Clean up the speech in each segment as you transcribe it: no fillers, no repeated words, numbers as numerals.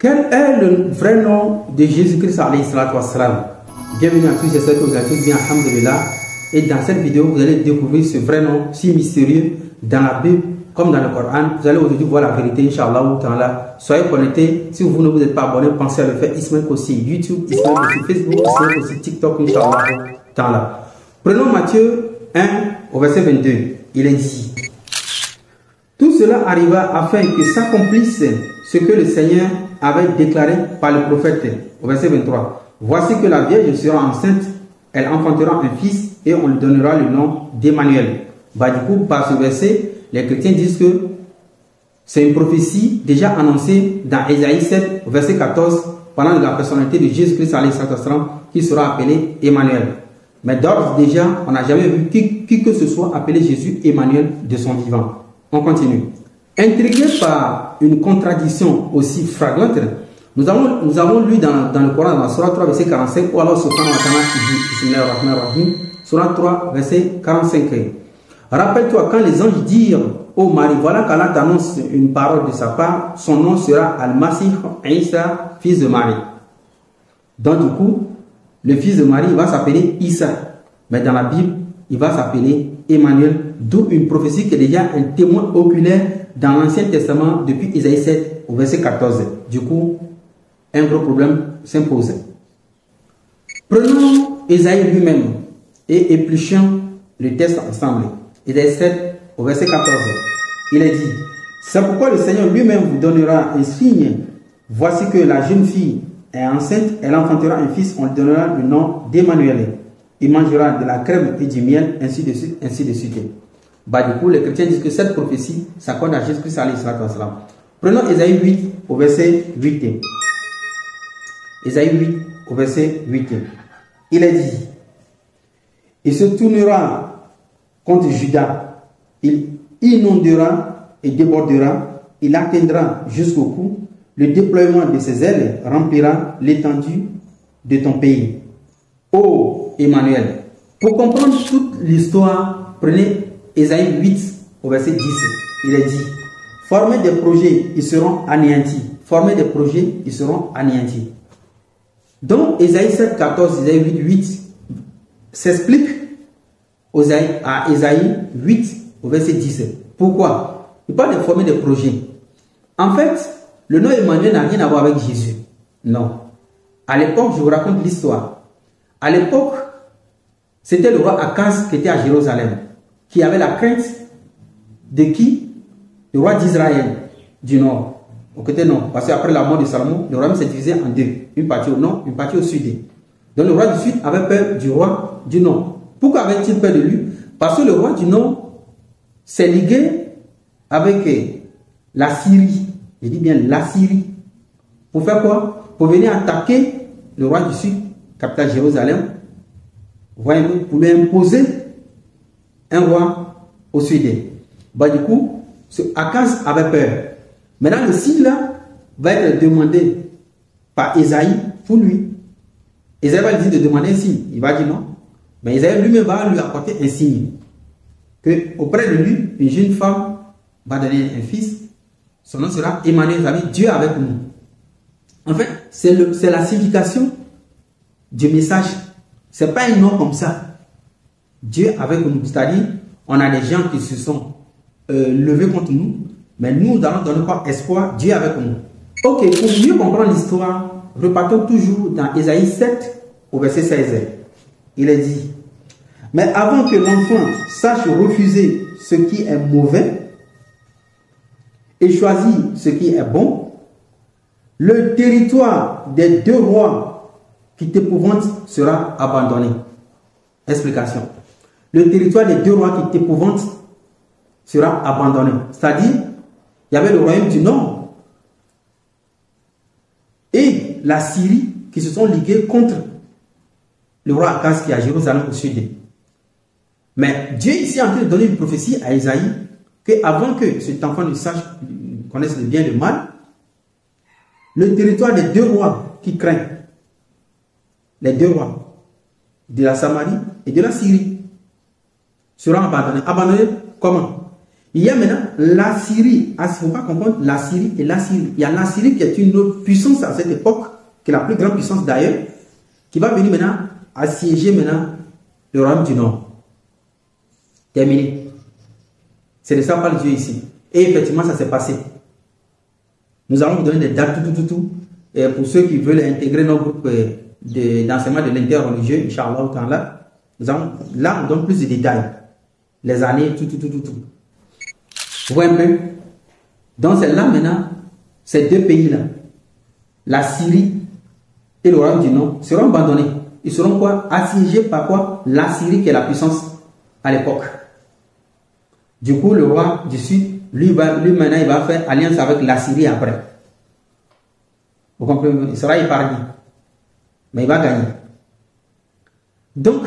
Quel est le vrai nom de Jésus-Christ alayhi salatu wassalam? Bienvenue à tous, j'espère que vous allez tous bien, alhamdulillah. Et dans cette vidéo, vous allez découvrir ce vrai nom si mystérieux dans la Bible comme dans le Coran. Vous allez aujourd'hui voir la vérité, Inch'Allah. Soyez connectés. Si vous ne vous êtes pas abonné, pensez à le faire. Ismaël aussi YouTube, Ismaël aussi Facebook, Ismaël aussi TikTok, Inch'Allah. Prenons Matthieu 1 au verset 22. Il est dit: tout cela arriva afin que s'accomplisse ce que le Seigneur avait déclaré par le prophète. Au verset 23. Voici que la Vierge sera enceinte, elle enfantera un fils et on lui donnera le nom d'Emmanuel. Bah, du coup, par ce verset, les chrétiens disent que c'est une prophétie déjà annoncée dans Ésaïe 7, verset 14, parlant de la personnalité de Jésus-Christ qui sera appelé Emmanuel. Mais d'ores déjà, on n'a jamais vu qui que ce soit appelé Jésus Emmanuel de son vivant. On continue. Intrigué par une contradiction aussi flagrante, nous avons lu dans le Coran, dans la Surah 3, verset 45, où Allah subhanahu wa ta'ala dit, Bismillahirrahmanirrahim, Surah 3, verset 45. Rappelle-toi quand les anges dirent au Marie, voilà qu'Allah t'annonce une parole de sa part, son nom sera Al-Masih Isa, fils de Marie. Donc du coup, le fils de Marie va s'appeler Isa, mais dans la Bible, il va s'appeler Emmanuel, d'où une prophétie qui est déjà un témoin oculaire dans l'Ancien Testament depuis Ésaïe 7 au verset 14. Du coup, un gros problème s'impose. Prenons Ésaïe lui-même et épluchons le texte ensemble. Ésaïe 7 au verset 14. Il est dit: c'est pourquoi le Seigneur lui-même vous donnera un signe. Voici que la jeune fille est enceinte, elle enfantera un fils, on lui donnera le nom d'Emmanuel. Il mangera de la crème et du miel, ainsi de suite, ainsi de suite. Bah, du coup, les chrétiens disent que cette prophétie s'accorde à Jésus-Christ alayhi salatu wassalam. Prenons Ésaïe 8 au verset 8. Ésaïe 8 au verset 8. Il est dit: il se tournera contre Juda, il inondera et débordera, il atteindra jusqu'au cou, le déploiement de ses ailes remplira l'étendue de ton pays. Ô Emmanuel, pour comprendre toute l'histoire, prenez Ésaïe 8 au verset 10. Il est dit: formez des projets, ils seront anéantis. Formez des projets, ils seront anéantis. Donc Ésaïe 7, 14, Ésaïe 8, 8 s'explique à Ésaïe 8 au verset 10. Pourquoi? Il parle de former des projets. En fait, le nom Emmanuel n'a rien à voir avec Jésus. Non. À l'époque, je vous raconte l'histoire. À l'époque, c'était le roi Akaz qui était à Jérusalem, qui avait la crainte de qui? Le roi d'Israël du nord. Au côté nord. Parce qu'après la mort de Salomon, le royaume s'est divisé en deux. Une partie au nord, une partie au sud. Donc le roi du sud avait peur du roi du nord. Pourquoi avait-il peur de lui? Parce que le roi du nord s'est ligué avec la Syrie. Je dis bien la Syrie. Pour faire quoi? Pour venir attaquer le roi du sud, capitale Jérusalem. Voyez-vous, pour lui imposer un roi au sud. Bah, du coup, Akaz avait peur. Maintenant, le signe là va être demandé par Ésaïe pour lui. Ésaïe va lui dire de demander un signe. Il va dire non. Mais Ésaïe lui-même va lui apporter un signe. Que auprès de lui, une jeune femme va donner un fils. Son nom sera Emmanuel, ça veut dire Dieu avec nous. En fait, c'est la signification du message. Ce n'est pas un nom comme ça. Dieu avec nous. C'est-à-dire, on a des gens qui se sont levés contre nous. Mais nous allons donner quoi? Espoir, Dieu avec nous. Ok, pour mieux comprendre l'histoire, repartons toujours dans Ésaïe 7 au verset 16. Il est dit: mais avant que l'enfant sache refuser ce qui est mauvais et choisir ce qui est bon, le territoire des deux rois qui t'épouvantent sera abandonné. Explication. Le territoire des deux rois qui t'épouvantent sera abandonné. C'est-à-dire, il y avait le royaume du nord et la Syrie qui se sont ligués contre le roi Akaz qui est à Jérusalem au sud. Mais Dieu ici est en train de donner une prophétie à Ésaïe qu'avant que cet enfant ne sache, connaisse le bien et le mal, le territoire des deux rois qui craignent, les deux rois de la Samarie et de la Syrie, sera abandonné. Abandonné comment? Il y a maintenant l'Assyrie. Il ne faut pas confondre l'Assyrie et l'Assyrie. Il y a l'Assyrie qui est une autre puissance à cette époque, qui est la plus grande puissance d'ailleurs, qui va venir maintenant assiéger maintenant le royaume du Nord. Terminé. C'est de ça qu'on parle Dieu ici. Et effectivement, ça s'est passé. Nous allons vous donner des dates, tout. Et pour ceux qui veulent intégrer nos groupes d'enseignement de l'interreligieux, Inch'Allah, là, on donne plus de détails. Les années, tout. Vous voyez un peu? Donc, c'est là maintenant, ces deux pays-là, la Syrie et le royaume du Nord, seront abandonnés. Ils seront quoi? Assiégés par quoi? La Syrie qui est la puissance à l'époque. Du coup, le roi du Sud, lui maintenant, il va faire alliance avec la Syrie après. Vous comprenez? Il sera épargné. Mais il va gagner. Donc,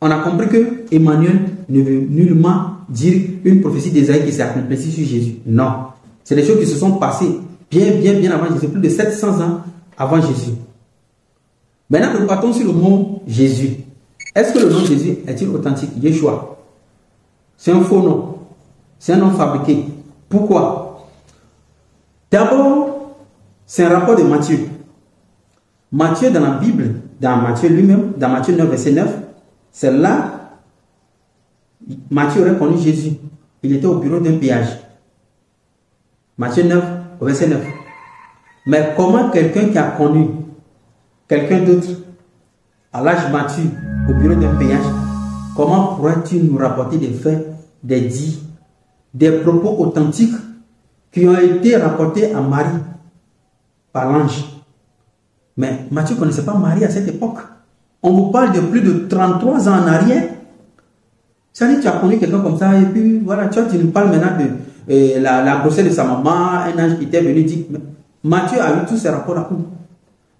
on a compris que Emmanuel ne veut nullement dire une prophétie d'Ésaïe qui s'est accomplie sur Jésus. Non. C'est des choses qui se sont passées bien avant Jésus, plus de 700 ans avant Jésus. Maintenant, nous partons sur le mot Jésus. Est-ce que le nom Jésus est-il authentique? Yeshua. C'est un faux nom. C'est un nom fabriqué. Pourquoi? D'abord, c'est un rapport de Matthieu. Matthieu dans la Bible, dans Matthieu lui-même, dans Matthieu 9, verset 9, c'est là, Matthieu aurait connu Jésus. Il était au bureau d'un péage. Matthieu 9, verset 9. Mais comment quelqu'un qui a connu quelqu'un d'autre à l'âge mature au bureau d'un péage, comment pourrais-tu nous rapporter des faits, des dits, des propos authentiques qui ont été rapportés à Marie par l'ange? Mais Matthieu ne connaissait pas Marie à cette époque. On vous parle de plus de 33 ans en arrière. Ça dit, tu as connu quelqu'un comme ça, et puis voilà, tu nous parles maintenant de la grossesse de sa maman, un ange qui était venu dire. Matthieu a eu tous ces rapports là.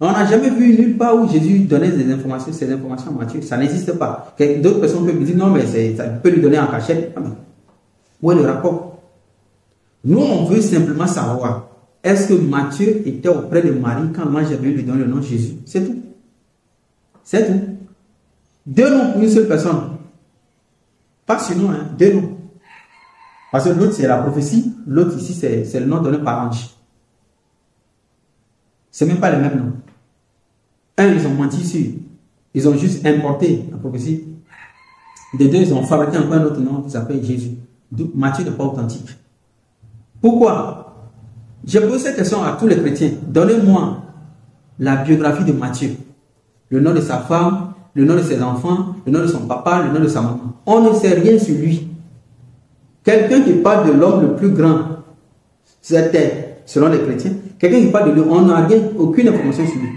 On n'a jamais vu nulle part où Jésus donnait ces informations à Matthieu. Ça n'existe pas. D'autres personnes peuvent me dire non, mais ça peut lui donner en cachette. Où est le rapport? Nous, on veut simplement savoir, est-ce que Matthieu était auprès de Marie quand l'ange avait lui donner le nom de Jésus? C'est tout. C'est tout. Deux noms pour une seule personne. Pas sinon, hein, deux noms. Parce que l'autre, c'est la prophétie. L'autre ici, c'est le nom donné par l'ange. Ce n'est même pas les mêmes noms. Un, ils ont menti sur. Ils ont juste importé la prophétie. Des deux, ils ont fabriqué encore un autre nom qui s'appelle Jésus. Donc, Matthieu n'est pas authentique. Pourquoi? J'ai posé cette question à tous les chrétiens. Donnez-moi la biographie de Matthieu. Le nom de sa femme, le nom de ses enfants, le nom de son papa, le nom de sa maman. On ne sait rien sur lui. Quelqu'un qui parle de l'homme le plus grand sur la terre, selon les chrétiens, quelqu'un qui parle de lui, on n'a rien, aucune information sur lui.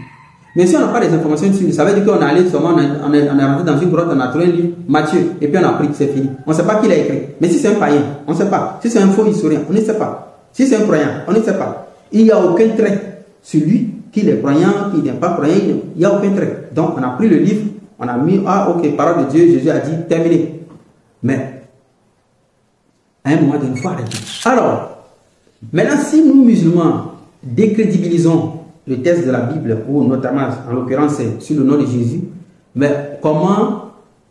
Mais si on n'a pas des informations sur lui, ça veut dire qu'on est allé seulement, on est rentré dans une grotte, on a trouvé un livre, Matthieu, et puis on a pris, c'est fini. On ne sait pas qui l'a écrit. Mais si c'est un païen, on ne sait pas. Si c'est un faux historien, on ne sait pas. Si c'est un croyant, on ne sait pas. Il n'y a aucun trait sur lui, qu'il est croyant, qu'il n'est pas croyant, il n'y a aucun trait. Donc on a pris le livre, on a mis, ah ok, parole de Dieu, Jésus a dit, terminé. Mais, à un moment donné, il faut arrêter. Alors, maintenant, si nous, musulmans, décrédibilisons le texte de la Bible, ou notamment, en l'occurrence, sur le nom de Jésus, mais comment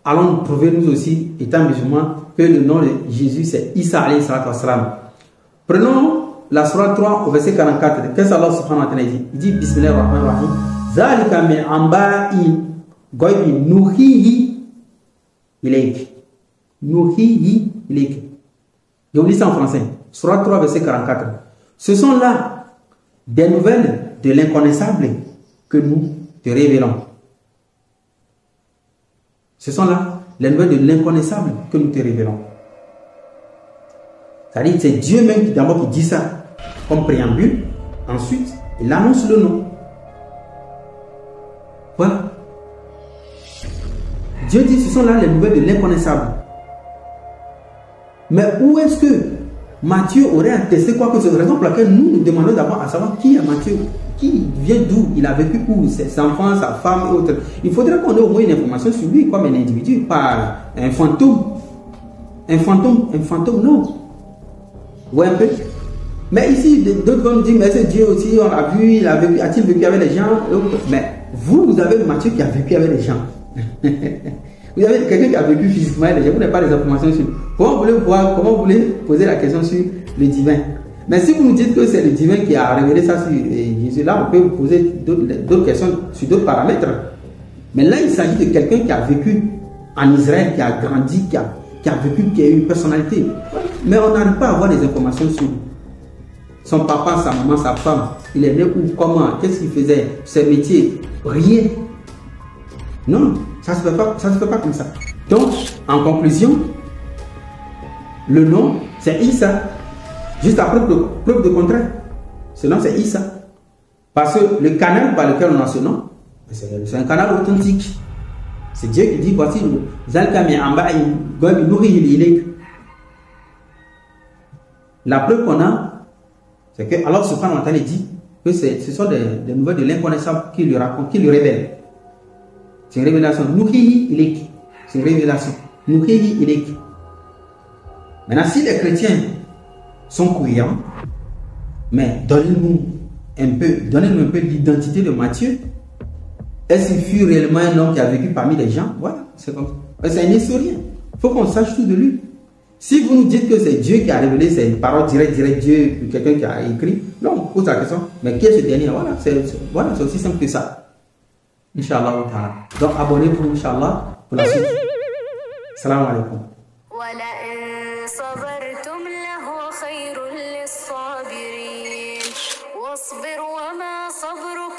allons-nous prouver, nous aussi, étant musulmans, que le nom de Jésus, c'est Isa alayhi salatu wassalam? Prenons la surah 3 au verset 44. Qu'est-ce qu'Allah subhanahu wa ta'ala dit? Il dit, Bismillah ar-Rahman ar-Rahim, Zalika min amba'i goybi nuhihi ilayk. Nuhihi ilayk. Je vous lis ça en français. Surah 3, verset 44. Ce sont là des nouvelles de l'inconnaissable que nous te révélons. Ce sont là les nouvelles de l'inconnaissable que nous te révélons. C'est-à-dire c'est Dieu même qui d'abord qui dit ça comme préambule. Ensuite, il annonce le nom. Voilà. Dieu dit ce sont là les nouvelles de l'inconnaissable. Mais où est-ce que Matthieu aurait attesté quoi que ce soit? Raison pour laquelle nous nous demandons d'abord à savoir qui est Matthieu, qui vient d'où, il a vécu où, ses enfants, sa femme et autres. Il faudrait qu'on ait au moins une information sur lui comme un individu, pas un fantôme. Un fantôme, non. Ouais, un peu. Mais ici, d'autres vont nous dire, mais c'est Dieu aussi, on l'a vu, il a vécu, a-t-il vécu avec les gens? Mais vous avez Matthieu qui a vécu avec les gens. Vous avez quelqu'un qui a vécu physiquement, vous n'avez pas les informations sur. Comment vous voulez voir, comment vous voulez poser la question sur le divin? Mais si vous nous dites que c'est le divin qui a révélé ça sur Jésus, là, on peut vous poser d'autres questions sur d'autres paramètres. Mais là, il s'agit de quelqu'un qui a vécu en Israël, qui a grandi, qui a vécu, qui a eu une personnalité. Mais on n'arrive pas à avoir des informations sur son papa, sa maman, sa femme. Il est né où, comment, qu'est-ce qu'il faisait, ses métiers, rien. Non, ça ne se fait pas comme ça. Donc, en conclusion, le nom, c'est Issa. Juste à preuve de contraire. Ce nom, c'est Issa. Parce que le canal par lequel on a ce nom, c'est un canal authentique. C'est Dieu qui dit, voici, la preuve qu'on a, c'est que Allah subhanahu wa ta'ala dit que ce sont des nouvelles de l'inconnaissable qui lui raconte, qui lui révèle. C'est une révélation. C'est une révélation. Maintenant, si les chrétiens sont croyants, mais donnez-nous un peu l'identité de Matthieu. Est-ce qu'il fut réellement un homme qui a vécu parmi les gens? Voilà, c'est comme ça. C'est un historien. Il faut qu'on sache tout de lui. Si vous nous dites que c'est Dieu qui a révélé ces paroles directes, Dieu, quelqu'un qui a écrit, non, on pose la question. Mais qui est ce dernier? Voilà, c'est aussi simple que ça. Inch'Allah. Donc abonnez-vous, Inch'Allah, pour la suite. Salam alaikum. واصبر وما صبرك